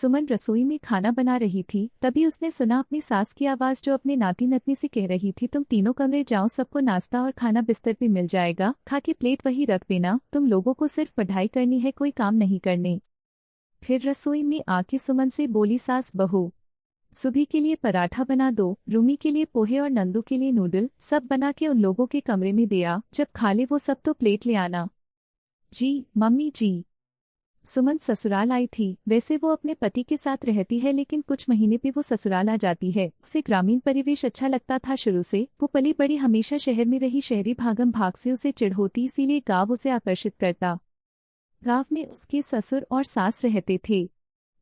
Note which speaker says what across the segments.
Speaker 1: सुमन रसोई में खाना बना रही थी, तभी उसने सुना अपनी सास की आवाज जो अपने नाती नतनी से कह रही थी, तुम तीनों कमरे जाओ, सबको नाश्ता और खाना बिस्तर पे मिल जाएगा, खा के प्लेट वही रख देना, तुम लोगों को सिर्फ पढ़ाई करनी है, कोई काम नहीं करने। फिर रसोई में आके सुमन से बोली सास बहू, सुबह के लिए पराठा बना दो, रूमी के लिए पोहे और नंदू के लिए नूडल, सब बना के उन लोगों के कमरे में दे आ, जब खा ले वो सब तो प्लेट ले आना। जी मम्मी जी। सुमन ससुराल आई थी। वैसे वो अपने पति के साथ रहती है, लेकिन कुछ महीने पे वो ससुराल आ जाती है। उसे ग्रामीण परिवेश अच्छा लगता था शुरू से, वो पली बड़ी हमेशा शहर में रही, शहरी भागम भाग से उसे चिढ़ होती, इसीलिए गाँव उसे आकर्षित करता। गाँव में उसके ससुर और सास रहते थे।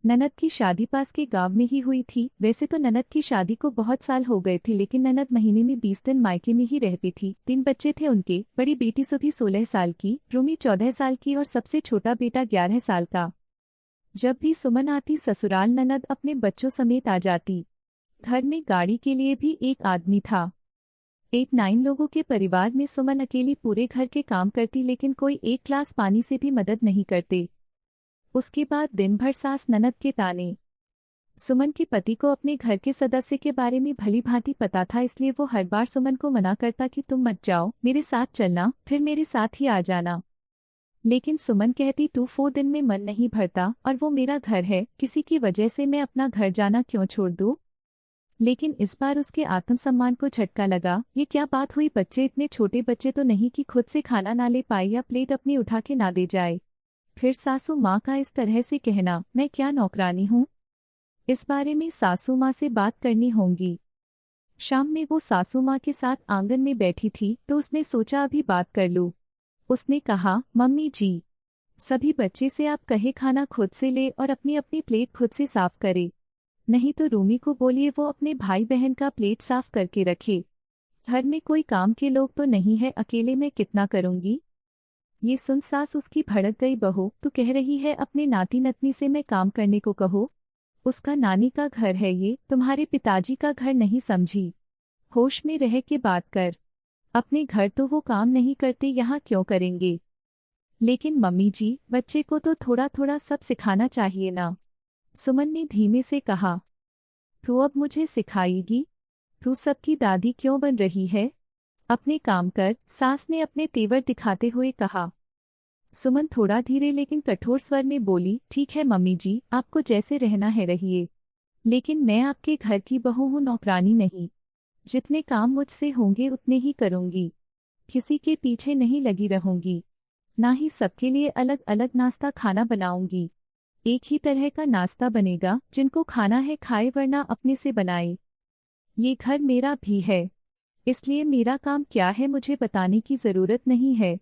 Speaker 1: ननद की शादी पास के गांव में ही हुई थी। वैसे तो ननद की शादी को बहुत साल हो गए थे, लेकिन ननद महीने में 20 दिन मायके में ही रहती थी। 3 बच्चे थे उनके, बड़ी बेटी सुभी 16 साल की, रूमी 14 साल की और सबसे छोटा बेटा 11 साल का। जब भी सुमन आती ससुराल, ननद अपने बच्चों समेत आ जाती। घर में गाड़ी के लिए भी एक आदमी था। 8-9 लोगों के परिवार में सुमन अकेली पूरे घर के काम करती, लेकिन कोई एक ग्लास पानी से भी मदद नहीं करते। उसके बाद दिन भर सास ननद के ताने। सुमन के पति को अपने घर के सदस्य के बारे में भली भांति पता था, इसलिए वो हर बार सुमन को मना करता कि तुम मत जाओ, मेरे साथ चलना, फिर मेरे साथ ही आ जाना। लेकिन सुमन कहती 2-4 दिन में मन नहीं भरता और वो मेरा घर है, किसी की वजह से मैं अपना घर जाना क्यों छोड़ दूं। लेकिन इस बार उसके आत्मसम्मान को झटका लगा। ये क्या बात हुई, बच्चे इतने छोटे बच्चे तो नहीं कि खुद से खाना ना ले पाए या प्लेट अपनी उठा के ना दे जाए। फिर सासू माँ का इस तरह से कहना, मैं क्या नौकरानी हूँ। इस बारे में सासू माँ से बात करनी होगी। शाम में वो सासू माँ के साथ आंगन में बैठी थी, तो उसने सोचा अभी बात कर लूं। उसने कहा, मम्मी जी, सभी बच्चे से आप कहे खाना खुद से ले और अपनी अपनी प्लेट खुद से साफ करे। नहीं तो रूमी को बोलिए वो अपने भाई बहन का प्लेट साफ करके रखे। घर में कोई काम के लोग तो नहीं है, अकेले मैं कितना करूंगी। ये सुन सास उसकी भड़क गई, बहू तू कह रही है अपने नाती नतनी से मैं काम करने को कहो। उसका नानी का घर है ये, तुम्हारे पिताजी का घर नहीं समझी। होश में रह के बात कर। अपने घर तो वो काम नहीं करते, यहाँ क्यों करेंगे। लेकिन मम्मी जी, बच्चे को तो थोड़ा थोड़ा सब सिखाना चाहिए ना। सुमन ने धीमे से कहा। तू अब मुझे सिखाएगी? तू सबकी दादी क्यों बन रही है? अपने काम कर, सास ने अपने तेवर दिखाते हुए कहा। सुमन थोड़ा धीरे लेकिन कठोर स्वर में बोली, ठीक है मम्मी जी, आपको जैसे रहना है रहिए, लेकिन मैं आपके घर की बहू हूँ, नौकरानी नहीं। जितने काम मुझसे होंगे उतने ही करूंगी। किसी के पीछे नहीं लगी रहूंगी। ना ही सबके लिए अलग अलग नाश्ता खाना बनाऊंगी। एक ही तरह का नाश्ता बनेगा, जिनको खाना है खाए वरना अपने से बनाए। ये घर मेरा भी है, इसलिए मेरा काम क्या है मुझे बताने की जरूरत नहीं है।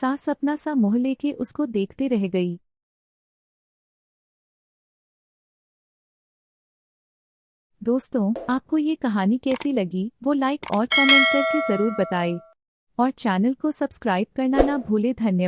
Speaker 1: सास अपना सा मुंह लेके उसको देखते रह गई। दोस्तों, आपको ये कहानी कैसी लगी वो लाइक और कमेंट करके जरूर बताएं और चैनल को सब्सक्राइब करना ना भूले। धन्यवाद।